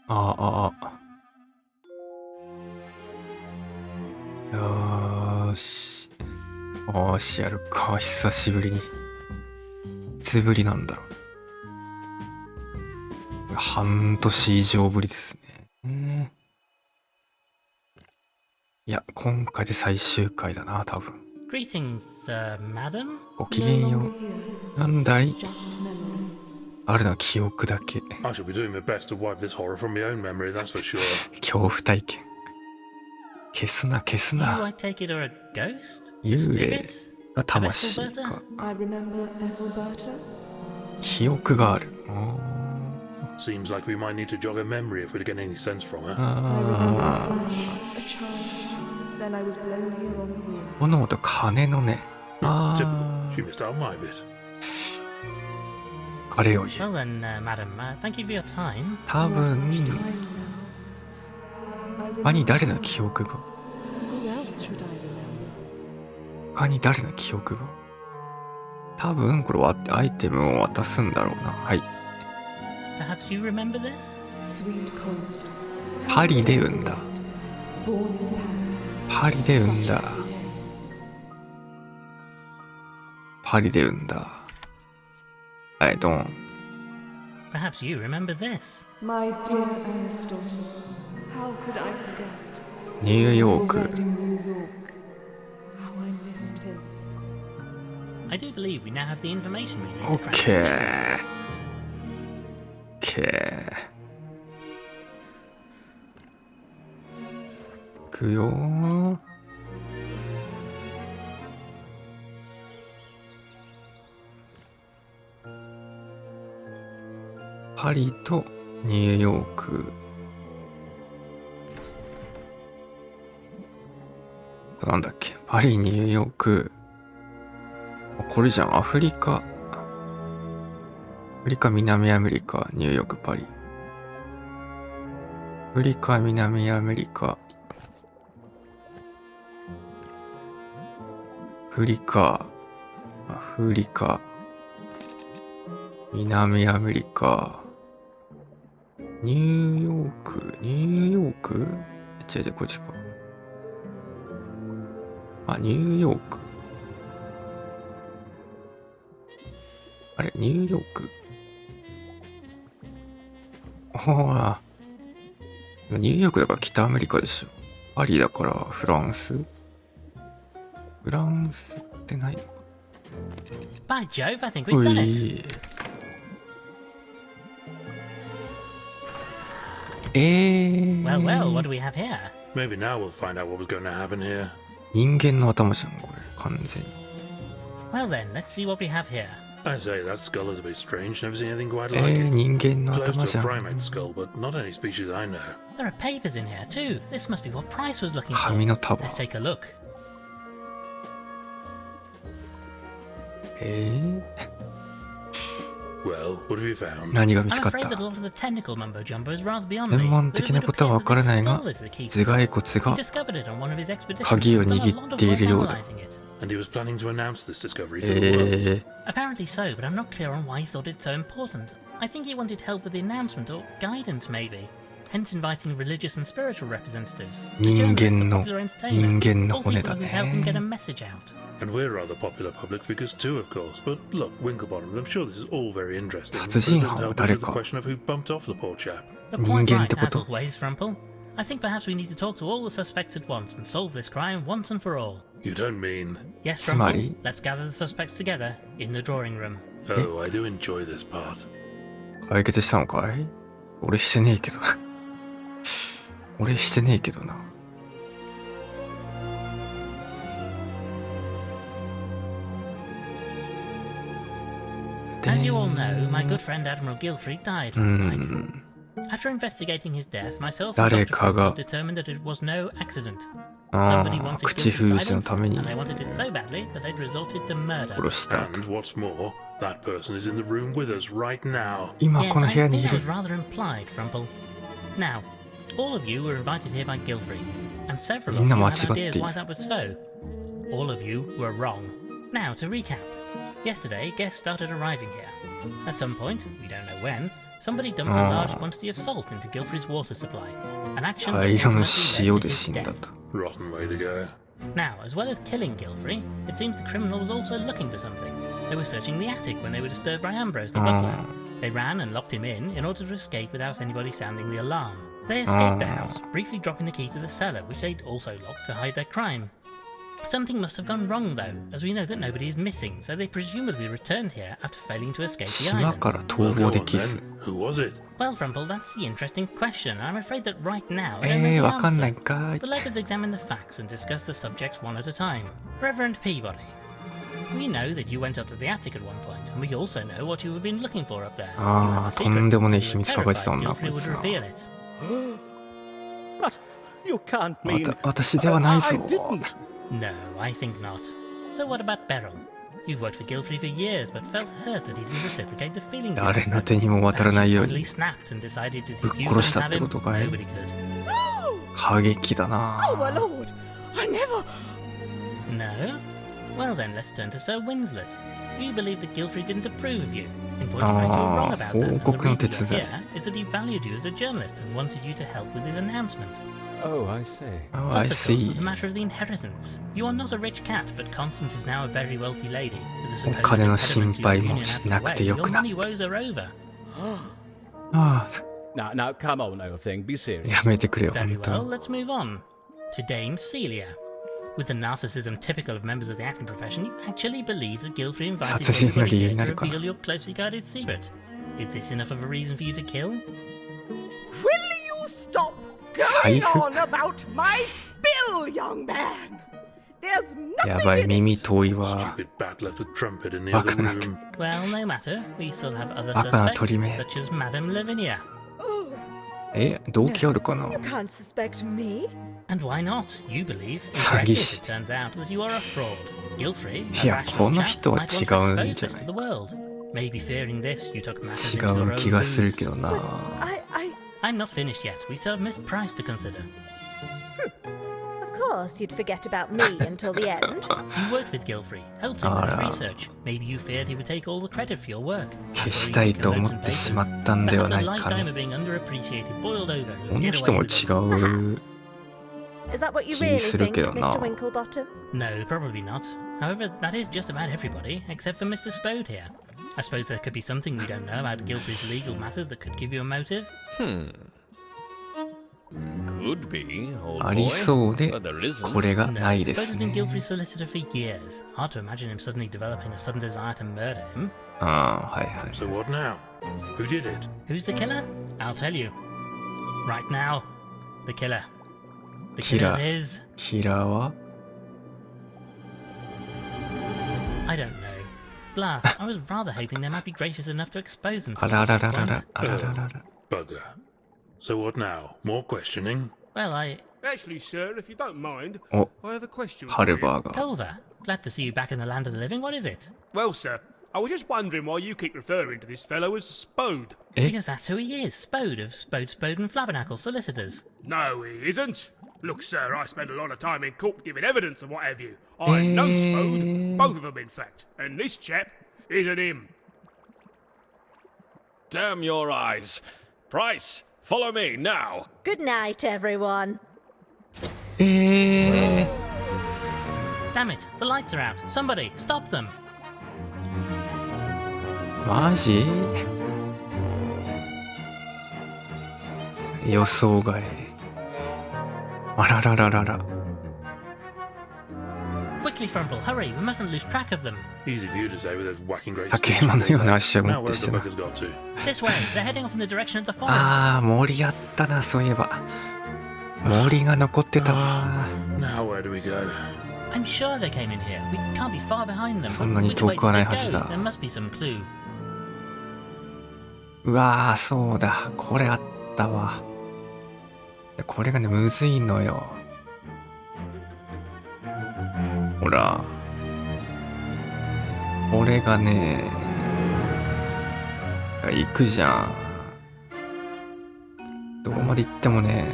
よーし。やるか。久しぶりに。いつぶりなんだろう。半年以上ぶりですね。いや、今回で最終回だな、多分。Greetings, madam. ごきげんよう。なんだい？あるのは記憶だけ。恐怖体験。消すな。幽霊が魂か。記憶がある。炎と鐘のね。あれを言う。多分他に誰の記憶が多分これはアイテムを渡すんだろうな。はい。パリで産んだ。はい、ドン。Perhaps you remember this. My dear Aristotle, how could I forget? ニューヨーク。How I missed him. I do believe we now have the information we need to オッケー。いくよー。パリとニューヨーク。なんだっけ、パリ、ニューヨーク。これじゃん、アフリカ、南アメリカ、ニューヨーク、パリ。アフリカ、南アメリカ。アフリカ、南アメリカ。ニューヨーク違う、こっちか。ニューヨーク。あれ、ニューヨーク。ほら。ニューヨークだから北アメリカでしょ。パリだからフランスってないのか。By Jove, I think we've done it. Well, what do we have here? Maybe now we'll find out what was going to happen here. 人間の頭じゃん、これ、完全に。Well then, let's see what we have here. I say, that skull is a bit strange. Never seen anything quite like it. 人間の頭 Close じ to ゃ a ん。 primate skull, but not any species I know. There are papers in here too. This must be what Price was looking 紙 for. の束。 Let's take a look. Well, what have you found? 何が見つ I'm かっ afraid た？ that a lot of the technical mumbo jumbo is rather beyond 専 me. 門 But 的 it な would ことは appear わ that から the ないが skull is the key. 頭蓋骨 He が discovered it on one of his expeditions. 鍵を He's done a 握 lot っ of てい work るようだ。 analyzing it. And he was planning to announce this discovery to the world. Apparently so, but I'm not clear on why he thought it so important. I think he wanted help with the announcement or guidance maybe. Hence inviting religious and spiritual representatives. The 人 journalists, 間 the の popular entertainer, 人間の all 骨 people だ who help him get a ね。 message out. And we're rather popular public figures too, of course. But look, Winklebottom, I'm sure this is all very interesting. But it 殺人 doesn't 犯は help us 誰 with the か。 question of who bumped off the poor chap. You're quite 人間っ right, てこ as と？ always, Frumple. I think perhaps we need to talk to all the suspects at once and solve this crime once and for all. You don't mean... Yes, つまり Frumple, let's gather the suspects together in the drawing room. Oh, I do enjoy this part. 解決したのかい？俺してねえけど。俺してねえけどな。As you all know, my good friend Admiral Gilfrey died last night. After investigating his death, myself and 誰 Dr. かが Frumple determined that it was no accident. あ Somebody あ、 wanted 口 Gilfrey 封じの silenced, ために and they wanted it so badly that they'd resorted to murder. 殺した。 And what's more, that person is in the room with us right now. 今 Yes, この I 部屋に think い that る。 was rather implied, Frumple. Now, all of you were invited here by Gilfrey, and several of みんな you 間 had 違ってい ideas る。 why that was so. All of you were wrong. Now, to recap. Yesterday, guests started arriving here. At some point, we don't know when, Somebody dumped a large quantity of salt into Gilfrey's water supply, an action that 灰色の ultimately 塩 led で to 死 his んだ death. と。 Rotten way to go. Now, as well as killing Gilfrey, it seems the criminal was also looking for something. They were searching the attic when they were disturbed by Ambrose, the butler. They ran and locked him in order to escape without anybody sounding the alarm. They escaped the house, briefly dropping the key to the cellar, which they'd also locked to hide their crime. Something must have gone wrong though, as we know that nobody is missing, so they presumably returned here after failing to escape the 島 island. から逃 Go 亡 on できず。 then. Who was it? Well, Frumple, that's the interesting question, and I'm afraid that right now I don't know the わかんない answer. んかい。 But let us examine the facts and discuss the subjects one at a time. Reverend Peabody, we know that you went up to the attic at one point, and we also know what you have been looking for up there. You have a とんでもねえ secret. 秘 We 密 were 抱えてた terrified んだ、こ Gilfrey い would つは。 reveal it. But you can't mean... 私ではないぞ。 I didn't. No, I think not. So what about Beryl? You've worked for Gilfrey for years, but felt hurt that he didn't reciprocate the feelings you 誰 had の for 手 him. にも渡ら Perhaps ない you よう finally に snapped and decided that ぶっ if you 殺 couldn't したっ have て him, ことかい？ nobody could. 過激だな。 Oh, my lord! I never. No? Well then, let's turn to Sir Winslet. You believe that Gilfrey didn't approve of you. In point of fact, you were wrong about that, and the 報告の reason 手 you're 伝い。 here is that he valued you as a journalist and wanted you to help with his announcement. Oh, I see. Oh, I Plus, of course, see. there's the matter of the inheritance. You are not a rich cat, but Constance is now a very wealthy lady. With the supposed お金の impediment to 心 your 配 union も out し of な the く way, てよ your くな。 money woes are over. あ Now, come on, old thing, be あ、 serious. やめてくれよ、 Very 本当 well, に。 let's move on. To Dame Celia. With the narcissism typical of members of the acting profession, you actually believe that Gilfrey invited 殺人の理由 everybody に here な to るかな。 reveal your closely guarded secret. Is this enough of a reason for you to kill? Will you stop Sai- going on about my bill, young man? There's やば nothing い、 in 耳 it. 遠いわ。 Stupid bat left the trumpet in the バ other カなって room. Well, no matter. We still have other バカな suspects, 鳥め。 such as Madame Lavinia.え、動機あるかな？ You can't suspect me. And why not? You believe, in 詐欺 practice, 師。 it turns out that you are a fraud. Gilfrey, い a や、 rational この chap, 人は might want 違 to うん expose じゃ this な to い the world. Maybe fearing this, you took matters 違 into your う own 気がする hands. けどな。 I'm not finished yet. We still have Miss Price to consider. Of course, you'd forget about me until the end. You worked with Gilfrey, helped him with his Ah. research. Maybe you feared he would take all the credit for your work. 消したいと思ってしまったんでは Perhaps な a いか lifetime ね。 of being underappreciated boiled over. こ and の get 人 away も with it. 違う。 Perhaps. Is that what you 気 really する think, けどな。 Mr. Winklebottom? No, probably not. However, that is just about everybody, except for Mr. Spode here. I suppose there could be something we don't know about Gilfrey's legal matters that could give you a motive. Could be, old あり boy. そうで But there isn't. これが No, ないで Spode す has been ね。 Gilfrey's solicitor for years. Hard to imagine him suddenly developing a sudden desire to murder him. ああ、はいはい。 So what now? Who did it? Who's the killer? I'll tell you. Right now, the killer. The Killer. killer is... キラーは I don't know. Glass, I was rather hoping they might be gracious enough to expose あ themselves ら at ら this らら point. ら、あらららら。 Bugger. So what now? More questioning? Well, I... Actually, sir, if you don't mind, お、 I have a question カ for ル you. バーが。 Culver, glad to see you back in the land of the living. What is it? Well, sir, I was just wondering why you keep referring to this fellow as Spode. Eh? Because that's who he is, Spode of Spode and Flabernacle Solicitors. No, he isn't. Look, sir, I spent a lot of time in court giving evidence and what have you. I know Spode, both of them, in fact, and this chap isn't him. Damn your eyes. Price, follow me now. Good night, everyone. Damn it, the lights are out. Somebody, stop them. マジ予想外。あららららら。 Quickly, Frumple, hurry, we mustn't lose track of them. Easy for you to say with those whacking great 竹馬のような足を持 Now っ where て have し the まう。 buggers got to? This way, they're heading off in the direction of the forest. ああ、森あったな、そういえば。森が残ってたわ。 Now where do we go? I'm sure they came in here. We can't be far behind them. そんなに Which way 遠くはない did は they ず go? だ。 There must be some clue. うわー、そうだ。これあったわ。これがね、むずいのよ。ほら。これがね、行くじゃん。どこまで行ってもね、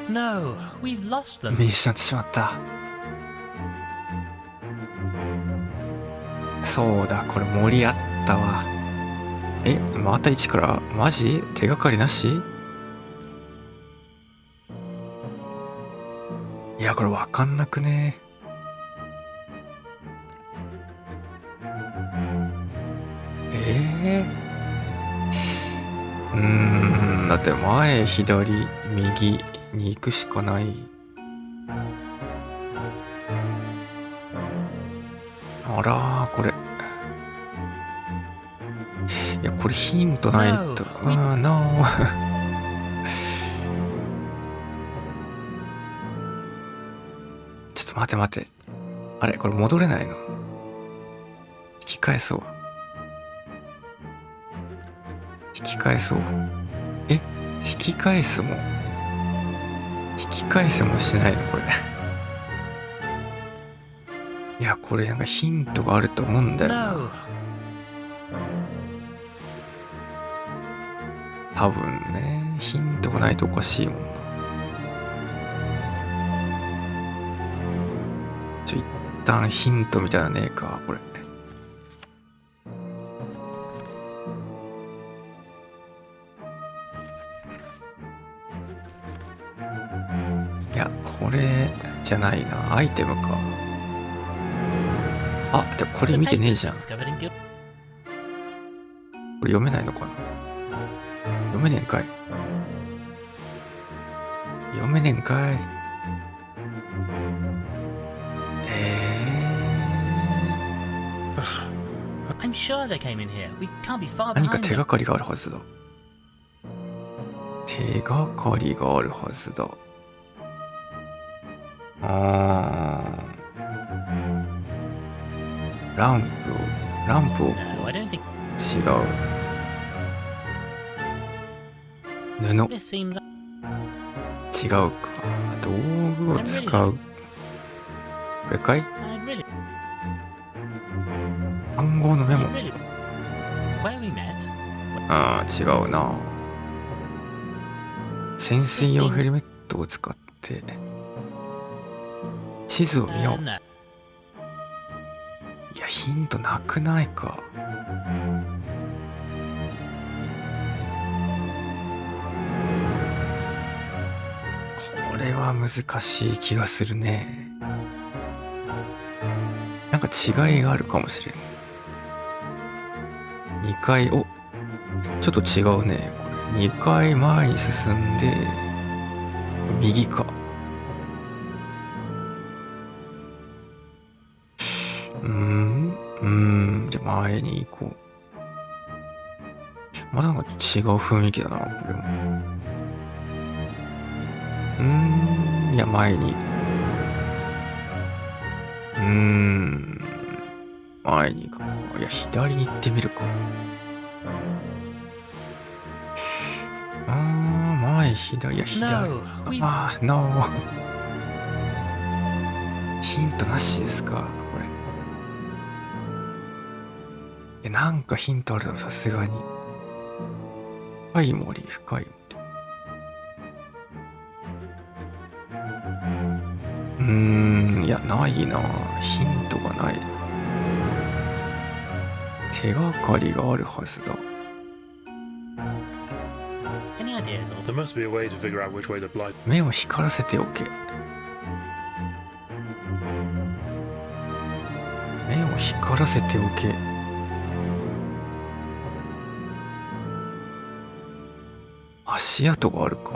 No, we've lost them. 見失ってしまった。そうだ、これ森あったわ。また1からマジ手がかりなし？いや、これわかんなくね。だって前、左、右に行くしかない。あらー、これ。いや、これヒントないと。No ちょっと待て。あれこれ戻れないの？引き返そう。引き返すもしないのこれ。いや、これなんかヒントがあると思うんだよな。多分ね、ヒントがないとおかしいもんな。一旦ヒントみたいなねえか、これ。いや、これじゃないな。アイテムか。あ、でもこれ見てねえじゃん。これ読めないのかな？読めねえんかい。I'm sure they came in here. We can't be far 何か behind 手 them. がかりがあるはずだ。ランプを No, I don't think 違う。布 this seems. 違うか。道具を使う。これかい？ I'd really, 暗号のメモ。 really. Where we met. 違うな。潜水用ヘルメットを使って地図を見よう。 No. いや、ヒントなくないか。これは難しい気がするね。なんか違いがあるかもしれん。2回、ちょっと違うね。これ2回前に進んで右か。じゃあ前に行こう。まだなんか違う雰囲気だな、これも。いや、前に行こう。前に行こう。いや、左に行ってみるか。前、左、いや、左。 No, we. No。ヒントなしですか、これ。なんかヒントあるだろ、さすがに。深い森。いや、ないな。ヒントがない。手がかりがあるはずだ。 Any ideas? Or There must be a way to figure out which way the blight. 目を光らせておけ。目を光らせておけ。足跡があるか。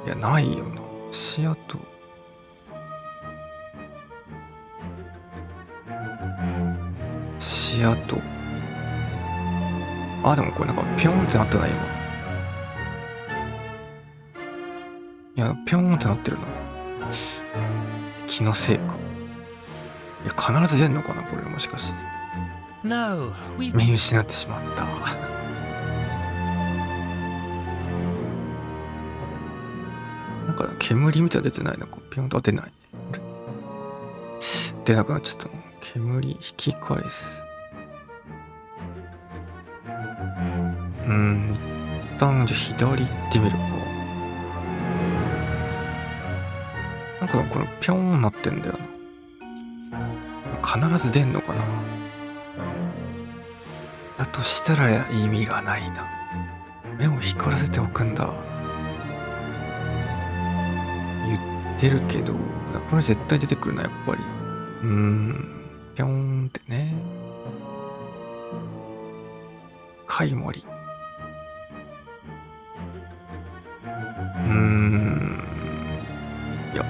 いや、ないよな。足跡。でもこれなんかピョンってなってない今。いや、ピョンってなってるな。気のせいか。いや、必ず出んのかなこれ、もしかして。 no, we. 見失ってしまった。なんか煙みたいな出てないな。ピョンとは出ない。出なくなっちゃったの。煙引き返す。一旦じゃあ左行ってみるか。なんかこれピョーンなってんだよな。必ず出んのかな。だとしたら意味がないな。目を光らせておくんだ。言ってるけど、これ絶対出てくるな、やっぱり。ぴょーんってね。貝森。いや。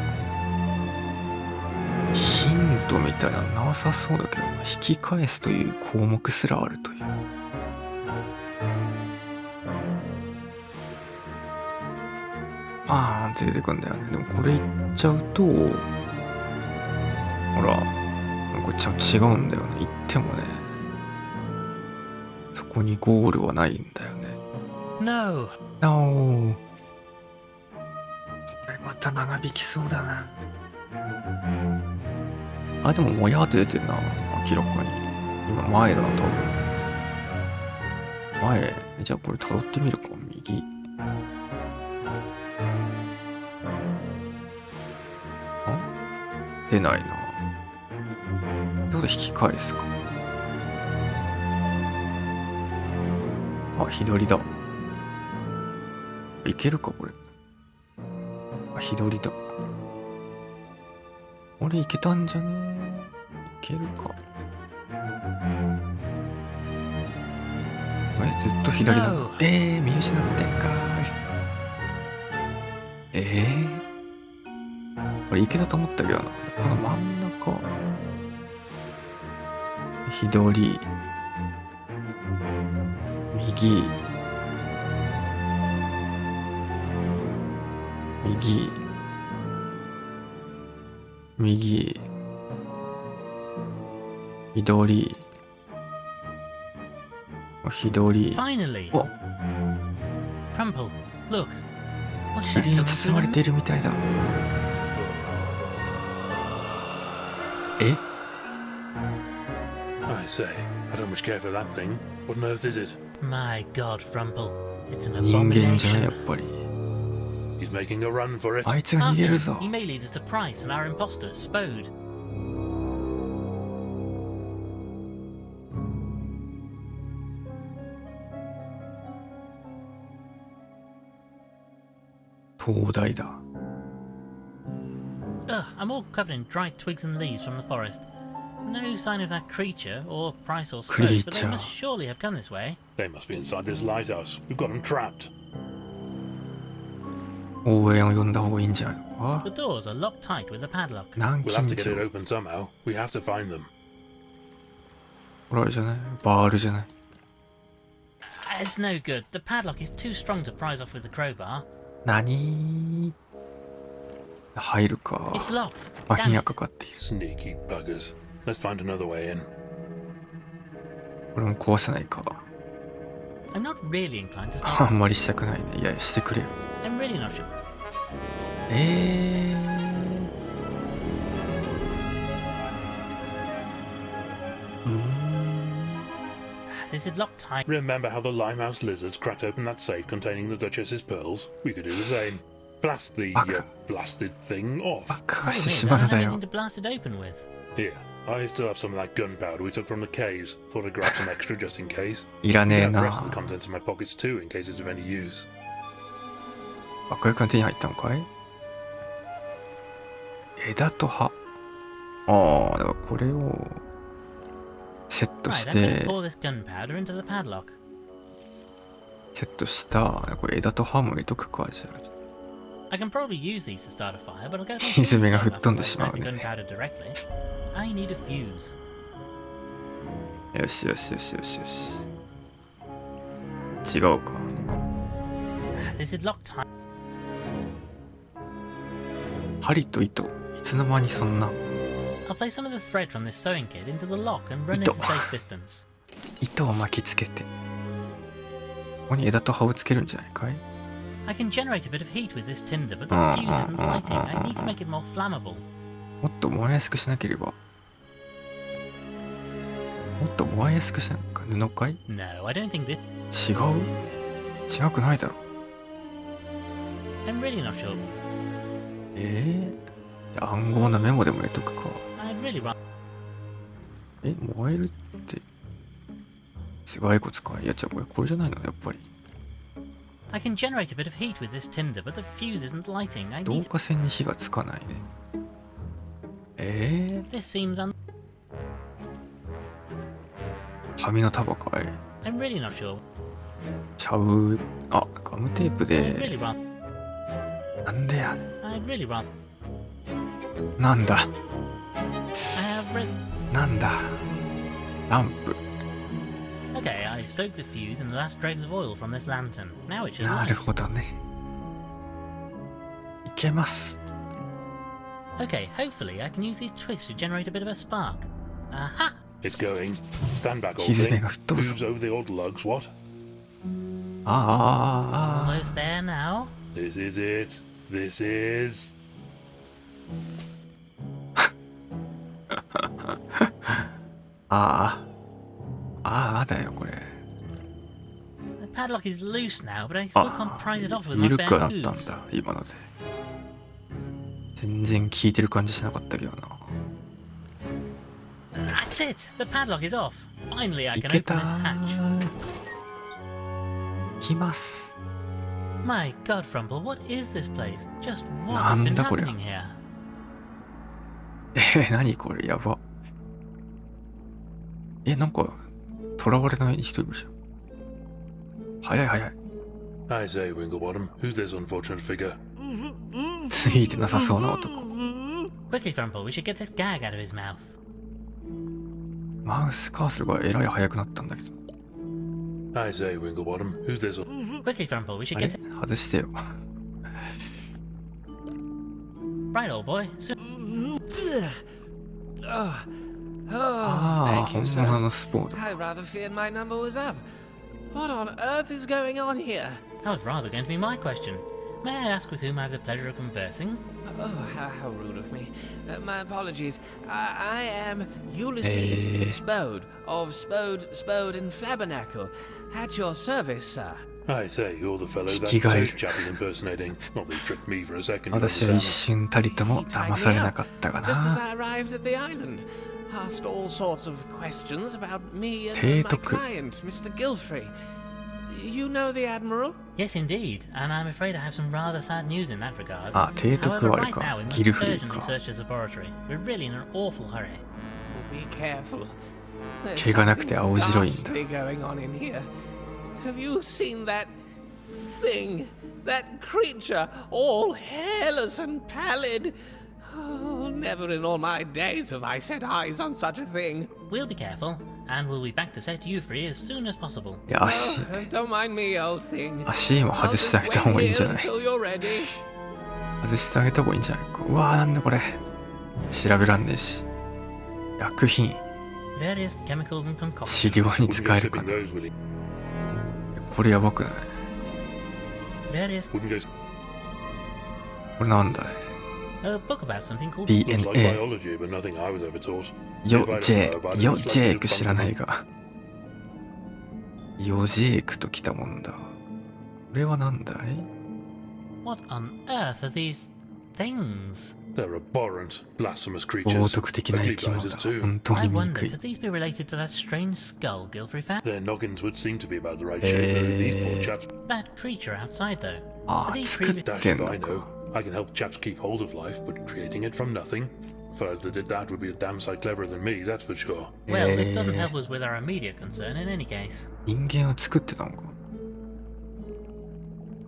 ヒントみたいなのなさそうだけどな。引き返すという項目すらあるという。パーンって出てくんだよね。でもこれ言っちゃうと、ほら、これ違うんだよね。言ってもね、そこにゴールはないんだよね。No! No! これまた長引きそうだな。あ、でももやーって出てるな。明らかに。今前だな、多分。前。じゃあこれ辿ってみるか。右。出ないな。ってこと引き返すか。あ、左だ。いけるか、これ。あ、左だ。俺いけたんじゃねいけるか。ずっと左だ。No. 見失ってんかーい。これいけたと思ったけどな。この真ん中。左。右。右。右。左。左。 Finally! Oh. Crumple, look. What's 霧 that に coming 包ま through れ the ているみたいだ。え I say, I don't much care for that thing. What on earth is it? My God, Frumple, it's an 人間じゃないやっ abomination. ぱり。 He's making a run for it. あいつが逃げるぞ After him, he may lead us to Price and our imposter, Spode. 東大だ。 Ugh, I'm all covered in dried twigs and leaves from the forest. No sign of that creature, or Price or Spode, but they Creature. must surely have come this way. They must be inside this lighthouse. We've got them trapped. 応援を呼んだ方がいいんじゃないのか。 The doors are locked tight with a padlock. 南 We'll have 京 to get it 錠。 open somehow. We have to find them. これあれじゃないバールじゃない It's no good. The padlock is too strong to prise off with the crowbar. 何入るか。 It's locked. 麻痺 Damn が it. かかっている。 Sneaky buggers. Let's find another way in. これも壊せないか。 I'm not really inclined to あ start. んまりしたくないね。いや、してくれよ。 I'm really not sure. This is locked tight. Remember how the limehouse lizards cracked open that safe containing the Duchess's pearls? We could do the same. Blast the Fuck. blasted thing off. 爆破 Problem して is, し I まう don't だ have よ anything。to blast it open with. Here, I still have some of that gunpowder we took from the caves. Thought I'd grab some extra just in case. いらね I え have the な。 rest of the contents in my pockets too, in case it's of any use. 爆薬が手に入ったのかい枝と葉。ああ、だからこれをセット Right, し I'm て going to、pour this gunpowder into the padlock. セットした、これ枝と葉も入れとくか、じゃ I can probably use these to start a fire, but I'll get ひめが吹っ飛んでしまう the ね。 gunpowder directly. I need a fuse. あ。よしよしよしよしよし。違うか。 This is locked tight. 針と糸、いつの間にそんな。 I'll place some of the thread from this sewing kit into the lock and run it Ito. a safe distance. 糸を巻きつけて。ここに枝と葉をつけるんじゃないかい I can generate a bit of heat with this tinder, but the Ah, fuse isn't ah, lighting. I ah, need to make it more flammable. もっと燃えやすくしなければ。もっと燃えやすくしなか布かい No, I don't think this. 違う違くないだろ。 I'm really not sure. じゃあ暗号のメモでも入れとくか。 I'd really rather. 燃えるって。して骸骨か。いや、じゃあこれじゃないのやっぱり。I can generate a bit of heat with this tinder, but the fuse isn't lighting. I 導 need. 火線に火がつかないね。This seems紙の束かい。I'm really not sure. ちゃう。あ、ガムテープ I'd で。 really rather. なんでや。 I'd really rather. なんだ。 I have read. なんだ。ランプ。 Okay, I've soaked the fuse in the last dregs of oil from this lantern. Now it should な light. るほどね。いけます。 Okay, hopefully I can use these twigs to generate a bit of a spark. Aha! It's going. Stand back, old ひずめ thing. が吹っ飛ぶぞ。 Moves over the old lugs, what? あ Almost there now. This is it. This is... あ。ああだよ、これ。 The padlock is loose now, but I still can't prise it off with my 緩 bare くはなったん hooves. だ、今ので。全然効いてる感じしなかったけどな。 That's it! The padlock is off. Finally, I い can け open た this hatch. ー。来ます。 My God, Frumple, what is this place? Just what な has ん been だこりゃ。 happening here? 何これ、やば。なんか、囚われない人いるじゃん。早い早い。 I say, Winklebottom, who's this unfortunate figure? ついてなさそうな男。 Quickly, Frumple, we should get this gag out of his mouth. マウスカーソルがえらい速くなったんだけど。 I say, Winklebottom, who's this Quickly, Frumple, we should あれ get. 外してよ。 Right, old boy. Soon. Oh, ああ、 thank 本 you, 物 sir. のスポーツ。 I rather feared my number was up. What on earth is going on here? That was rather going to be my question. May I ask with whom I have the pleasure of conversing? Oh, how rude of me. My apologies. I am Ulysses Spode of Spode and Flabbernacle. At your service, sir. I say, you're the fellow that Kikigaeru. Toad chap is impersonating. Not that he tricked me for a second. 私は一瞬たりとも He tied 騙さ me れな up かったが just as な。 I arrived at the island. Asked all sorts of questions about me and my 提督。 client, Mr. Gilfrey. You know the Admiral? Yes, indeed, and I'm afraid I have some rather sad news in that regard. あ、提督 However, はあれ right か now we。ギル must フリー urgently か。 search his laboratory. We're really in an awful hurry. Be careful. There's 毛がなくて青白いんだ。 ghastly going on in here. Have you seen that thing? That creature, all hairless and pallid? Oh, never in all my days have I set eyes on such a thing. We'll be careful, and we'll be back to set you free as soon as possible. いや、足、 Oh, don't mind me, old thing. 足も I'll 外してあ just げた wait 方がいいん here じゃない？ until you're ready. 外してあげた方がいいんじゃないか。うわー、なんだこれ。調べらんねえし。薬品。 Various chemicals and 治 concoctions. 療に Wouldn't 使 go えるか sipping な。 those, will he? これやばくない？ Various. Wouldn't go... これなんだい？ A book about something called. Looks like DNA。 biology, but nothing I was ever taught. よ If I don't ジ know ェ about イ it, よ it's ジェ like イク知らないが。ヨジェイクときたもんだ。これはなんだい？ What on earth are these things? They're abhorrent, blasphemous 冒 creatures. 涜的な生き物 Ugly だ。 guys too. 本当 I に醜 wonder, い。 could these be related to that strange skull Gilfrey found? Their noggins would seem to be about the right shape, though. These poor chaps... That creature outside, though. あ Are あ、 these 作っ previous? Dash て if ん I の know. か。 I can help chaps keep hold of life, but creating it from nothing? Fellows that did that would be a damn sight cleverer than me, that's for sure. Well, this doesn't help us with our immediate concern in any case. 人間を作ってたのか。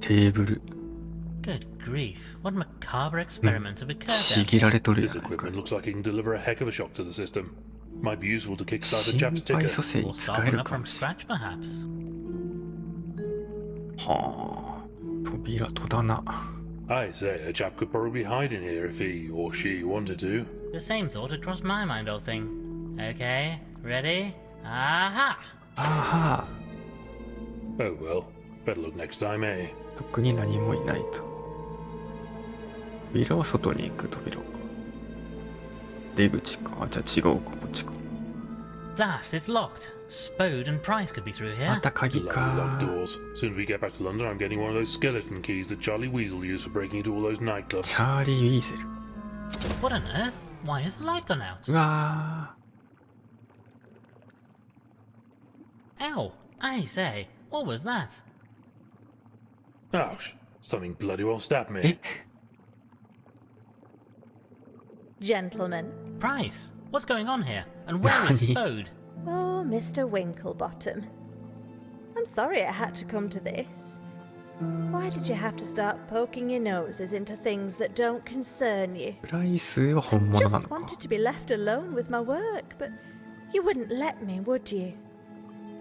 テーブル。 Good grief, what macabre experiments have occurred ち there? ぎられとる This やないか equipment。looks like it can deliver a heck of a shock to the system. Might be useful to kickstart a 心 chap's 肺 ticker. 蘇生 Or に使 start え one る up か from もしれない。 scratch, perhaps. はあ。扉、戸棚。 I say, a chap could probably hide in here if he or she wanted to. The same thought had crossed my mind, old thing. Okay, ready? Aha! あは Oh well, better look next time, eh? 特に何もいないと。扉は外に行く扉か。出口か。あ、じゃあ違うか、こっちか。 Blast, it's locked. Spode and Price could be through ま here. た鍵 Lovely か locked。doors. Soon as we get back to London, I'm getting one of those skeleton keys that Charlie Weasel used for breaking into all those nightclubs. チャーリー・ウィーゼル。 What on earth? Why has the light gone out? うわ Ow! I say, what was that? Ouch. Something bloody well stabbed え me. Gentlemen. Price, what's going on here? And where is Nani? Spode? Oh, Mr. Winklebottom. I'm sorry it had to come to this. Why did you have to start poking your noses into things that don't concern you? プライスは本物な Just のか。 wanted to be left alone with my work, but you wouldn't let me, would you?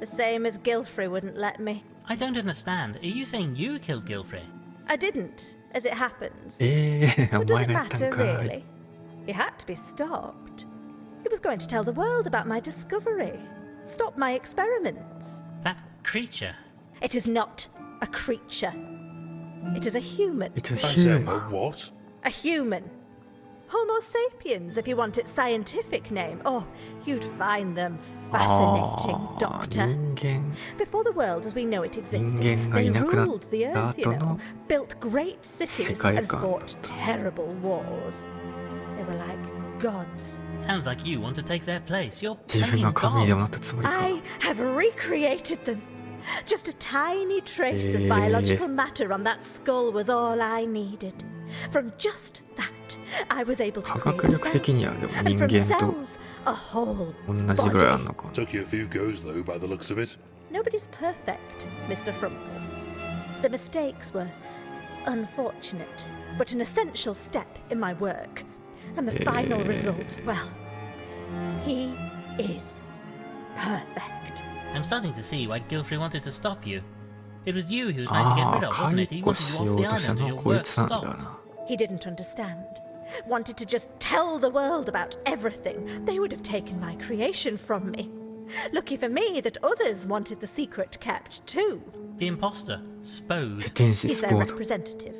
The same as Gilfrey wouldn't let me. I don't understand. Are you saying you killed Gilfrey? I didn't, as it happens. お But does 前 it がやったん matter, かい。 really? He had to be stopped. He was going to tell the world about my discovery. Stop my experiments. That creature. It is not a creature. It is a human. It's a I said, human. a what? A human. Homo sapiens, if you want its scientific name. Oh, you'd find them fascinating, あー Doctor. 人間 Before the world as we know it existed, 人間が they いなくなっ ruled the た earth, you 後 know, の built great cities 世界 and 観 fought terrible wars. They were like gods. Sounds like you want to take their place. You're 自分 playing が神にでもな God. ったつもりか。 I have recreated them. Just a tiny trace of Eh. biological matter on that skull was all I needed. From just that, I was able to 科 create 学力的にはでも cells, and 人 from 間と cells, a whole 同じぐらいあん body. のか。 Took you a few goes, though, by the looks of it. Nobody's perfect, Mr. Frumple. The mistakes were unfortunate, but an essential step in my work. And the final result, well, he is perfect. I'm starting to see why Gilfrey wanted to stop you. It was you he was trying to get あ rid あ、 of, wasn't it? He 解雇 wanted し you よ off う the とした island の and は your こい work つなんだ stopped. な。 He didn't understand. Wanted to just tell the world about everything. They would have taken my creation from me. Lucky for me that others wanted the secret kept too. The imposter, Spode. 天使 He's ス their ポード。 representative.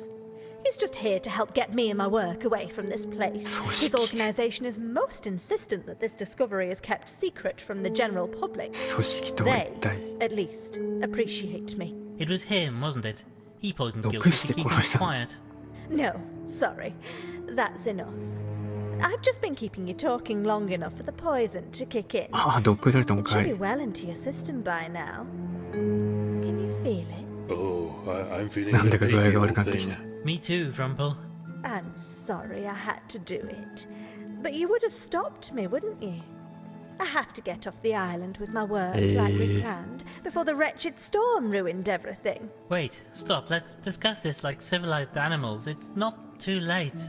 He's just here to help get me and my work away from this place. His 組織 organization is most insistent that this discovery is kept secret from the general public. 組織とは They, 一体。 at least, appreciate me. It was him, wasn't it? He poisoned 毒 Gilfrey して to keep 殺 him したの。 quiet. No, sorry. That's enough. I've just been keeping you talking long enough for the poison to kick in. ああ、毒されたん It か should be い。 well into your system by now. Can you feel it? Oh, I'm feeling なん a だ bit か具合 achy, が悪 old くなってき thing. た。 Me too, Frumple. I'm sorry I had to do it. But you would have stopped me, wouldn't you? I have to get off the island with my work like we planned before the wretched storm ruined everything. Wait, stop. Let's discuss this like civilized animals. It's not too late.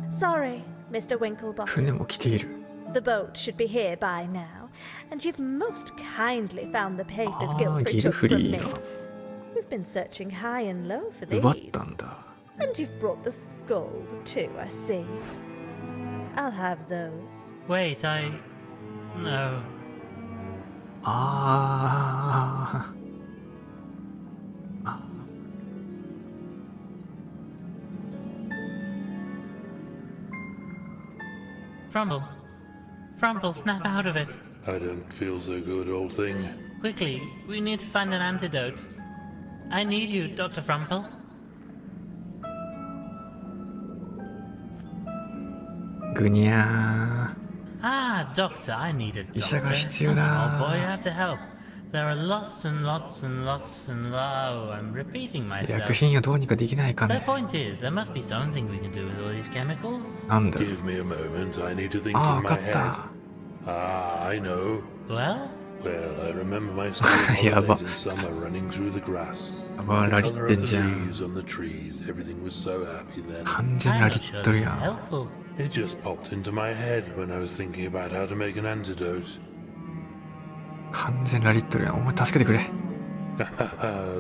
Sorry, Mr. Winklebottom. 船も来ている。 The boat should be here by now, and you've most kindly found the papers ああ、 Gilfrey ギル took フ from リ me. ーが We've been searching high and low for 奪っ these. たんだ。 And you've brought the skull too, I see. I'll have those. Wait, No. ああ。 Frumple. Frumple, snap out of it. I don't feel so good, old thing. Quickly, we need to find an antidote. I need you, Dr. Frumple. ぐにゃ Ah, Doctor, I need a 医者が doctor. 必要だ。 Oh boy, you have to help. There are lots and lots and lots and oh, I'm repeating ー。薬 myself. 品をどうにかできないか The ね。 point is, there must be something we can do with all these chemicals. なんだろう。 Give me a moment, I need to think ああ、わ in か my っ head. た。 Ah, I know. Well, Well, I remember my school Yeah, holidays but- in summer running through the grass. あら The りっ colour て of ん the じゃん。 leaves on the trees, everything was so happy then. 完全に I'm ラ not リ sure っとる this や is ん。 helpful. It just popped into my head when I was thinking about how to make an antidote. 完全ラリっとるやん。お前助けてくれ。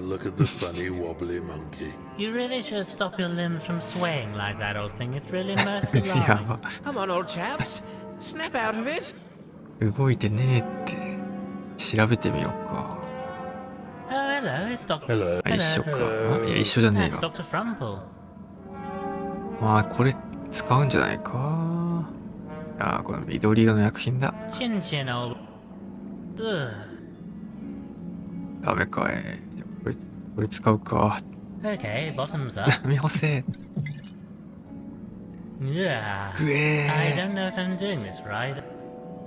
Look at the funny wobbly monkey. You really should stop your limbs from swaying like that, old thing. It's really most や alarming. ば。 Come on, old chaps. Snap out of it. 動いてねえって。調べてみようか。 Oh, hello, it's Dr. Hello. あ、一緒か。 Hello. あいや、一緒じゃねえ That's わ。 Dr. Frumple. まあ、これ使うんじゃないか。ああ、この緑色の薬品だ。 Chin chin, old. Ugh. ダメかい。これ使うか。 Okay, bottoms up. ダメ補正。 Yeah. ぐ I え don't know if I'm doing this right. ー。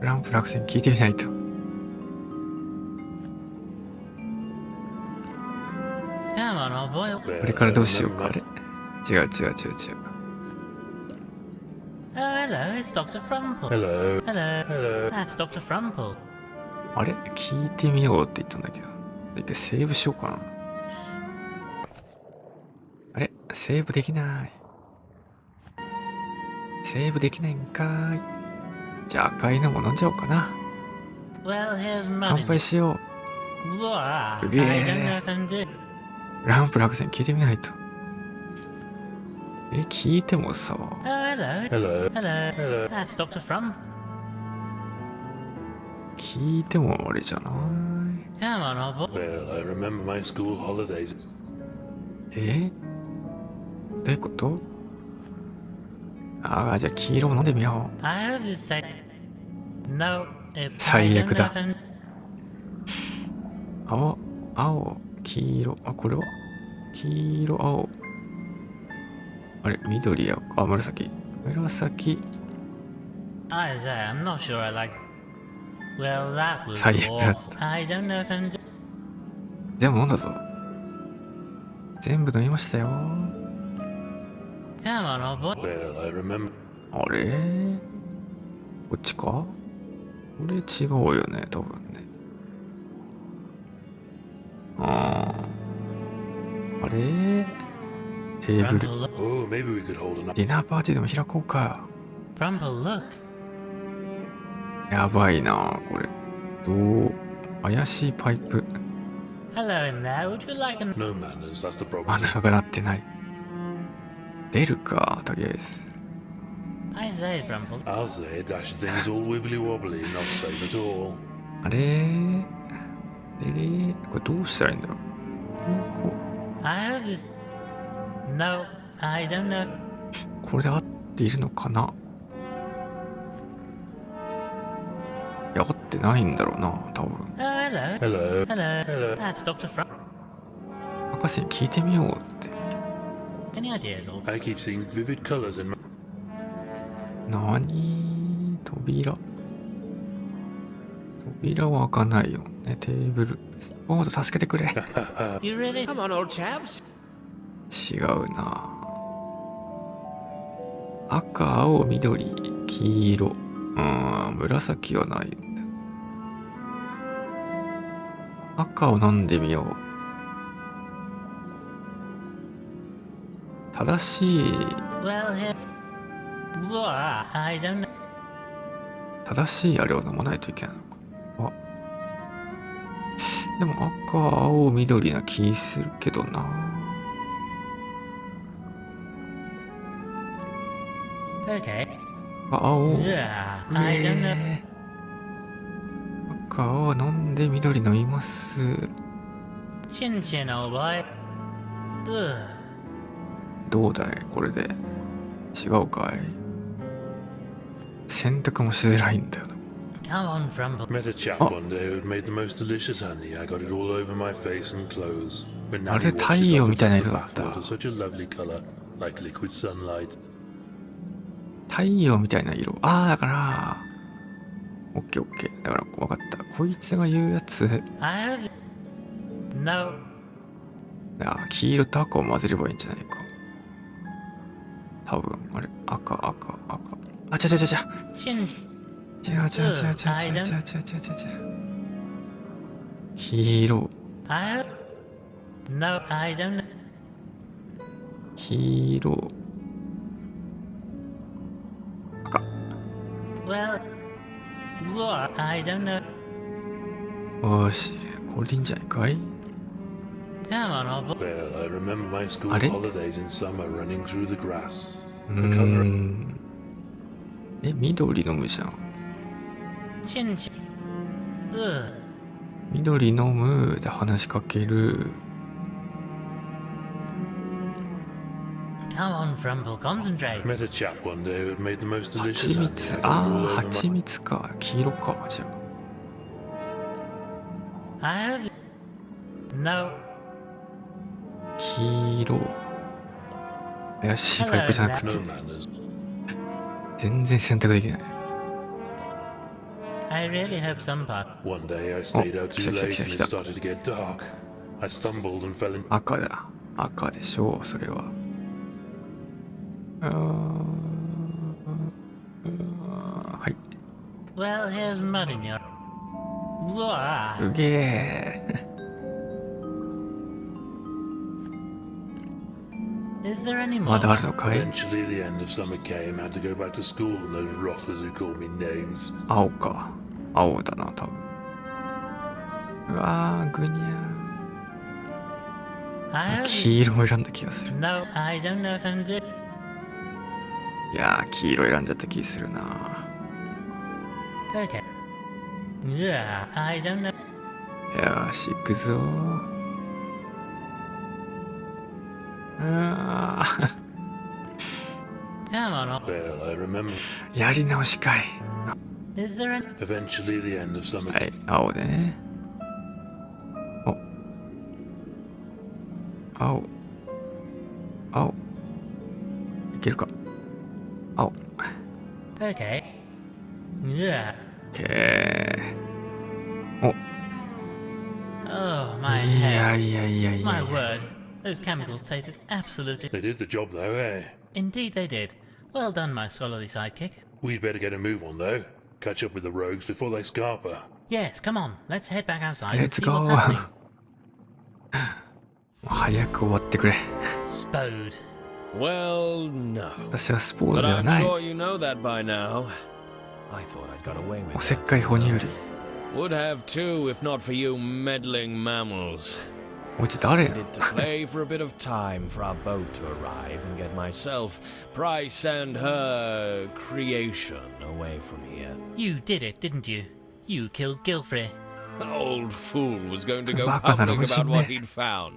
ランプ落選聞いてみないと。on, old boy. これからどうしようか。あれ違う違う違う違う。 Oh, hello, it's Dr. Frumple. Hello. Hello. Hello. That's Dr. Frumple. あれ聞いてみようって言ったんだけど。一回セーブしようかな。あれセーブできない。セーブできないんかーい。じゃあ赤いのも飲んじゃおうかな。 Well, here's 乾 money. 杯しよ Blah, I Yeah. don't know if I'm doing. う。ランプ落選聞いてみないと。聞いてもさ。 Oh, hello. Hello. Hello. Hello. That's Dr. Frumple. 聞いてもあれじゃない。 Come on, old boy. Well, I remember my school holidays. どういうこと？ああ、じゃあ黄色を飲んでみよう。 I hope this say. No, if 最 I 悪 don't know だ。 if I'm. 青、黄色。あ、これは黄色、青。あれ緑や。あ、紫。紫。 I say, I'm not sure I like. Well, that was 最悪だっ awful. た。 I don't know if I'm. 全部飲んだぞ。全部飲みましたよ。 Come on, old boy. Well, I remember. あれこっちか？これ違うよね、多分ね。あれテーブル。 Frumple, look. Oh, maybe we could hold an. ディナーパーティーでも開こうか。 Frumple, look. やばいなこれ。どう怪しいパイプ。 Hello in there. Would you like an? No manners, that's the problem. 穴が鳴ってない。出るか、とりあえず。 I say, Frumple. I'll say Dash thing's all wibbly wobbly, not safe at all. あれこれどうしたらいいんだろう。こ I hope this. No, I don't know. これで合っているのかな。いや、合ってないんだろうな、多分。 Oh, hello. Hello. Hello. Hello. That's Dr. Frumple. 博士に聞いてみようって。 Any ideas, old? I keep seeing vivid colours in my. なに扉は開かないよね。テーブル。ボード助けてくれ。 You really? Come on, old chaps. 違うな。赤、青、緑、黄色。紫はないんだ。赤を飲んでみよう。正しい、 Well, here. Blah, I don't know. 正しいあれを飲まないといけないのか。でも赤、青、緑な気するけどな。 Okay. 青。 Yeah, I don't know. 赤を飲んで緑飲みます。 Chin chin, old boy. Ugh. どうだいこれで。違うかい選択もしづらいんだよな。 Come on, Frumple. Met a chap one day who'd made the most delicious honey. I got it all over my face and clothes. When Ah, Nanny washed it 太陽 off, み it たいな was the 色だった。 bathwater, such a lovely colour, like liquid sunlight. 太陽みたいな色。ああ、だから。オッケーオッケー。だから分かった。こいつが言うやつ。 I hope. No. 黄色と赤を混ぜればいいんじゃないか。多分、あれ、赤。あ、ちゃ。Chin. 違う。黄色。 I hope. No, I don't know. 黄色。赤。 Well. Blah, I don't know. よし、これでいいんじゃないかい。 Come on, old boy. Well, I remember my school Are they? holidays in summer running through the grass. 緑飲むじゃん。 Chin chin. Ugh. 緑飲むで話しかける。 Come on, Frumple, concentrate. Met a chap one day who'd made the most 蜂 delicious honey. 蜜。 I got it all ああ、 over 蜂 my... 蜜か。黄色か。じゃ I hope. No. 黄色。怪しいパイプじゃなくて No manners. 全然選択できない。 I really hope some part. One day I stayed out too shit, late shit, and it shit. started to get dark. I stumbled and fell in. 赤だ。赤でしょう、それは。はい。Well, here's mud in your. Blah. うげえ。Is there any ま more? だあるのかい？ Eventually, the end of summer came. I had to go back to school, and those rotters who called me names. 青か。青だな、多分。うわー、ぐにゃ I ー。 hope 黄色を選んだ気がする。 No, I don't know if I'm doing. いやー、黄色選んじゃった気するな。 Okay. Yeah, I don't know. よーし、行くぞー。Come on. Well, I remember. やり直しかい。 Is there any? Eventually, the end of summer. はい、青でね。お。青。青。いけるか。青。Okay. Yeah. けー。お。 Oh, my い head. やいやいやい My や。 word. Those chemicals tasted absolutely. They did the job, though, eh? Indeed, they did. Well done, my scholarly sidekick. We'd better get a move on, though. Catch up with the rogues before they scarper. Yes, come on. Let's head back outside Let's and see what's go. happening. 早く終わってくれ。 Spode. Well, no. 私はスポー But ツでは I'm ない。 sure you know that by now. I thought I'd got away お with せっ it. かい哺乳類。 Would have too if not for you meddling mammals. おいつ誰や Needed to play for a bit of time for our boat to arrive and get myself, Price, and her creation away from here. You did it, didn't you? You killed Gilfrey. The old fool was going to go バカなの public かし about ん what ね。 he'd found.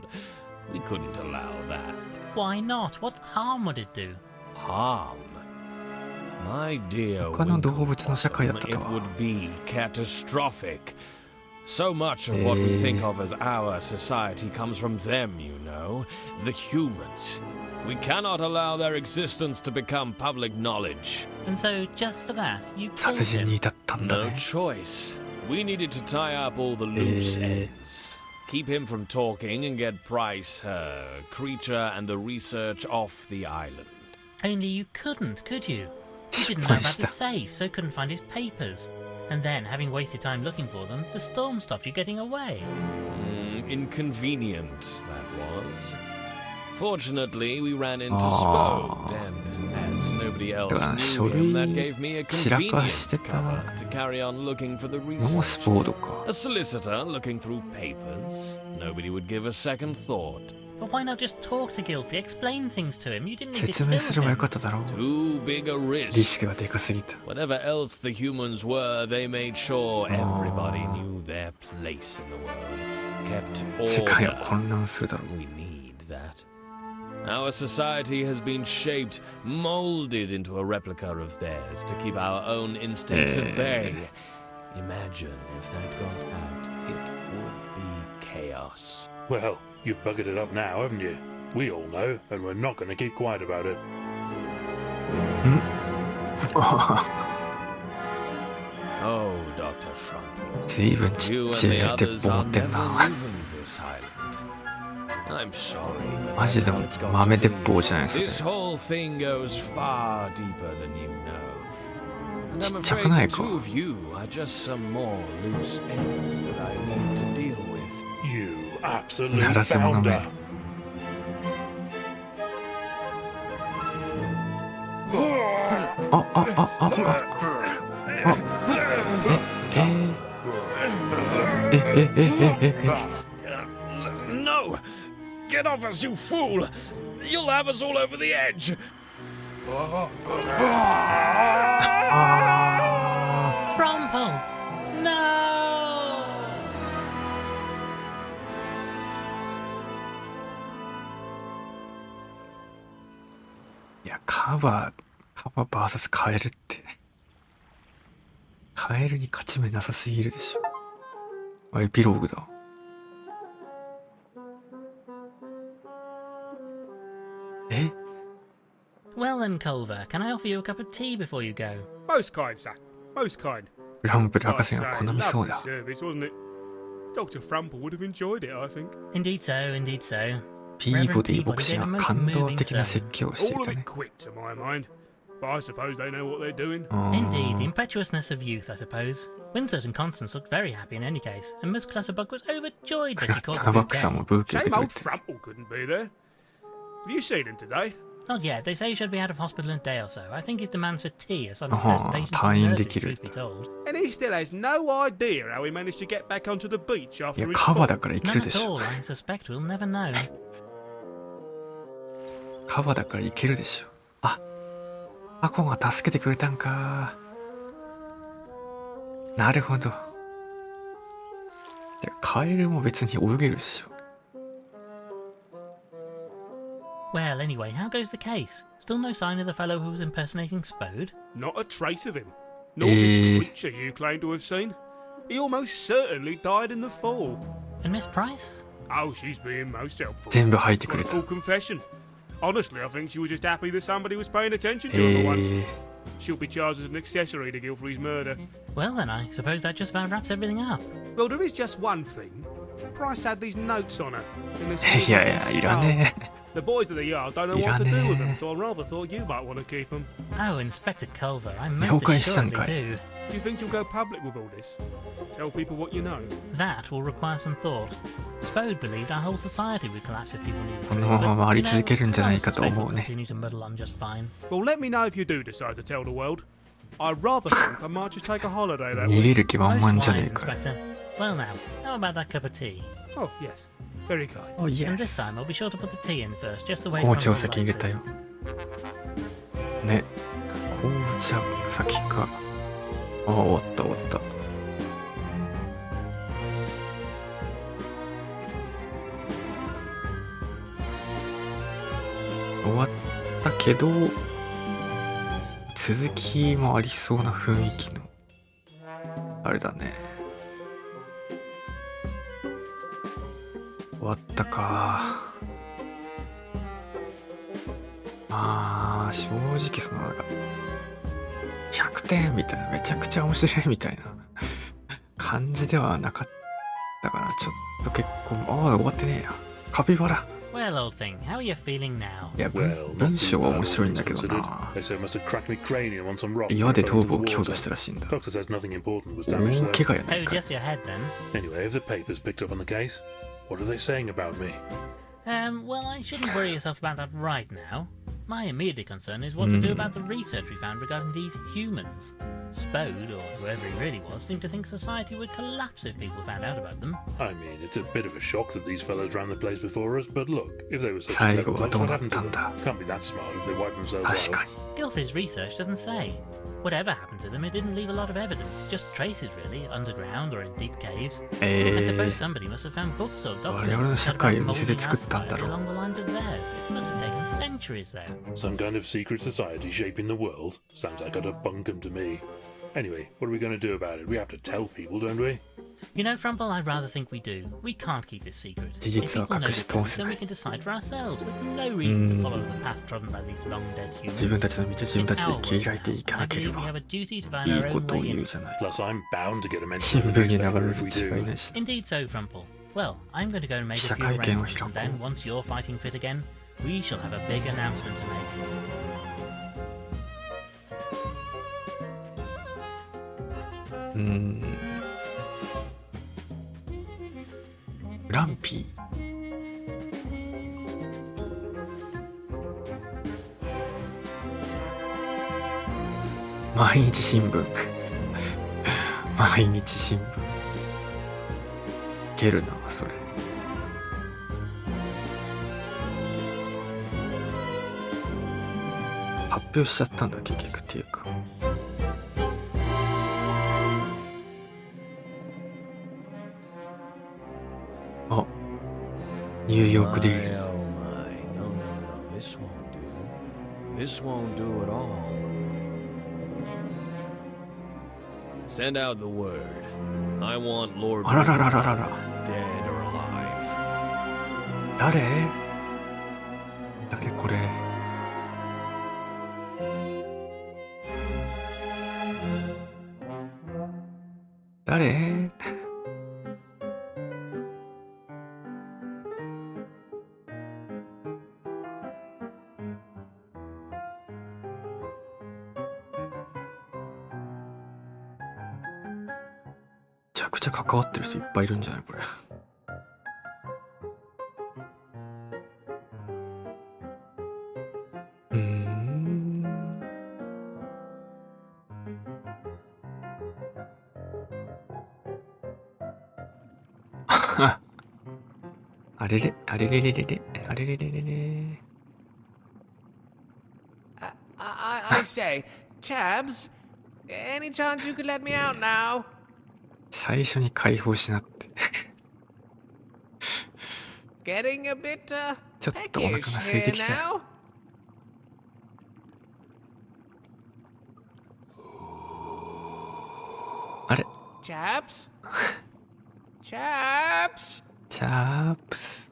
We couldn't allow that. Why not? What harm would it do? Harm? My dear 他の動物の社会だった Winklebottom, と it は。 would be catastrophic. So much of what we think of as our society comes from them, you know, the humans. We cannot allow their existence to become public knowledge. And so, just for that, you killed 殺人 him. に至ったんだ No ね。 choice. We needed to tie up all the loose Eh. ends. Keep him from talking and get Price, her creature, and the research off the island. Only you couldn't, could you? You 失 didn't know 敗 about し the た。 safe, so couldn't find his papers. And then, having wasted time looking for them, the storm stopped you getting away. Inconvenient, that was. Fortunately, we ran into Ah. Spode, and as nobody else Yeah, knew him, that sorry. gave me a 散らか convenient してた。 cover to carry on looking for the もうス research. ポードか。 A solicitor looking through papers. Nobody would give a second thought. But why not just talk to Gilfrey, explain things to him? You didn't need to 説明すれ kill ばよ him. かっただろう。 Too big a リ risk. スクがでかすぎた。 Whatever else the humans were, they made sure everybody knew their place in the world. Kept 世界を order. 混乱するだろう。 We need that. Our society has been shaped, molded into a replica of theirs to keep our own instincts at bay. Imagine if that got out, it would be chaos. Well, you've buggered it up now, haven't you? We all know, and we're not going to keep quiet about it. Oh, Dr. Frumple. ずいぶんち You っ and ち the ゃい鉄 others 砲持 are ってん never な。 leaving this island. I'm sorry, but マジ that's で how it's got 豆 to 鉄 be. 砲じゃないそれ。 This whole thing goes far deeper than you know. And I'm ちっちゃ afraid くない the か。 two of you are just some more loose ends that I need to deal with. You absolute ならず者め。 bounder. No! Get off us, you fool! You'll have us all over the edge! Frumple! No! いや、カバー VS カエルって。カエルに勝ち目なさすぎるでしょ。あ、エピローグだ。え Well then, Culver, can I offer you a cup of tea before you go? Most kind, sir. Most kind. グランプル博 I 士 say, が好みそう lovely だ。 service, wasn't it? Dr. Frumple would have enjoyed it, I think. Indeed so, indeed so. ピーボディ牧師は感動的な説教をしてい All た of ね it。quick to my mind. But I suppose they know what they're doing. あ Indeed, the ー impetuousness of youth, I suppose. Winslet and Constance looked very happy in any case, and Miss Clutterbuck was overjoyed when she タ caught ー the バックさん bouquet. もブーケ受け Shame 取 old れて。 Frumple couldn't be there. Have you seen him today? Not yet. They say he should be out of hospital in a day or so. I think his demands for tea are sudden Oh, as patients tying and the nurses, killer. truth be told. And he still has no idea how he managed to get back onto the beach い after や、 his カバ fall. だからいけ None るで at しょ。 all. I suspect we'll never know. カバだからいけるでしょ。あ、アコが助けてくれたんか。なるほど。でカエルも別に泳げるでしょ。 Well, anyway, how goes the case? Still no sign of the fellow who was impersonating Spode? Not a trace of him. Nor this creature you claim to have seen. He almost certainly died in the fall. And Miss Price? Oh, she's being most helpful. 全部吐いてく Got れ a た。 full confession. Honestly, I think she was just happy that somebody was paying attention to her for once. She'll be charged as an accessory to Gilfrey's murder. Well then, I suppose that just about wraps everything up. Well, there is just one thing. Price had these notes on her. In this いやいや、いらねえ。 The boys of the yard don't know what to do with them, so I rather thought you might want to keep them. Oh, Inspector Culver, I 了 most 解したん assuredly かい。 do. Do you think you'll go public with all this? Tell people what you know? That will require some thought. Spode believed our whole society would collapse if people knew the こ truth, のま but, まあり you 続けるんじゃない I かと suspect 思 we'll うね。 continue to muddle on just fine. Well, let me know if you do decide to tell the world. I rather think I might just take a holiday that 逃 week. げる気満 Most 々じゃね wise, えかよ。 Inspector. Well now, how about that cup of tea? Oh, yes. Very kind. お、イエ And this ス。 time I'll be sure to put the tea in first, just away 紅 from 茶を the 先に入れ lights. たよ。ね。紅茶先か。あ、終わった終わった。終わったけど、続きもありそうな雰囲気の、あれだね。終わったか。まあ、正直そのなんか、100点みたいな、めちゃくちゃ面白いみたいな感じではなかったかな。ちょっと結構、ああ、終わってねえや。カピバラ。Well, old thing, how are you feeling now? いや、 Well, 文 not 章 too は bad, 面 all 白いん things だけど considered. な。 They say must have cracked me cranium on some rock. 岩で before 頭部を I fell 強 into 打 the したらしいんだ。 water. Doctor says nothing important was 大 damaged 怪 though. 我やない Oh, か。 just your head then. Anyway, have the papers picked up on the case? What are they saying about me? Well, I shouldn't worry yourself about that right now. My immediate concern is what to do about the research we found regarding these humans. Spode, or whoever he really was, seemed to think society would collapse if people found out about them. I mean, it's a bit of a shock that these fellows ran the place before us, but look, if they were such 最 clever 後は cops, どう what なっ happened た to んだ。 them? Can't be that smart if they wiped themselves 確 out. かに。 Gilfrey's research doesn't say. Whatever happened to them, it didn't leave a lot of evidence, just traces really, underground or in deep caves. I suppose somebody must have found books or 我 documents 々の that 社 said 会 about を見せ molding て our 作ったんだ society ろう。 along the lines of theirs. It must have taken centuries though. Some kind of secret society shaping the world? Sounds like utter bunkum to me. Anyway, what are we going to do about it? We have to tell people, don't we? You know, Frumple, I rather think we do. We can't keep this secret. 事 If 実は people know 隠 the し通 truth, せ then な we い。 can decide for ourselves. There's no reason to follow the path trodden by these long dead 自 humans. 分たちの道を自分たち It's で our 切り world 開いて now, いか and I なけれ believe we ば have a duty to find いい our こ own とを way 言 in. うじゃない。 Plus, I'm bound to get a 新 mention 聞 in に the 流れ newspaper る if に we 違い do. ないし。 Indeed so, Frumple. Well, I'm going to go and make a 記者 few 会見を rounds, 開 and こ then う。 once you're fighting fit again, we shall have a big announcement to make. ランピー。毎日新聞。毎日新聞。いけるな、それ。発表しちゃったんだ、結局っていうか。あ、ニューヨークデイリ My, ー。 oh my. No, no, no. This won't do. This won't do at all. Send out the word. I want Lord あらららららら。 dead or alive. 誰誰これ。誰ゃくちゃ関わってる人いっぱいいるんじゃないこれ。あれれ、あれれれれれ、あれれれれれ。I say, Chabs, any chance you could let me out now? 最初に解放しなって。Getting a bit ちょっとお腹が peckish 空いて here きた。 now. あれ Chaps? Chaps? チャープス。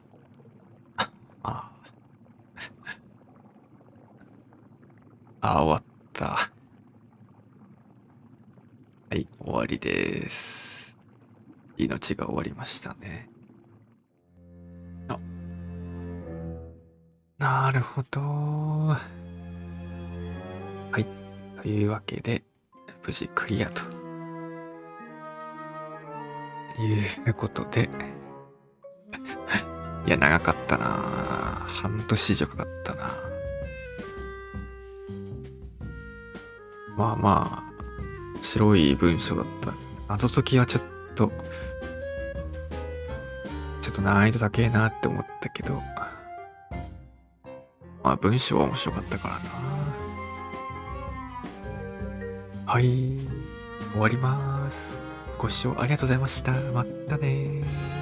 終わった。はい、終わりです。命が終わりましたね。なるほど。はい。というわけで、無事クリアと。いうことで。いや、長かったな。半年以上かかったな。まあまあ、白い文章だった。謎解きはちょっと難易度高えなって思ったけど、まあ文章は面白かったからな。はい、終わります。ご視聴ありがとうございました。またねー。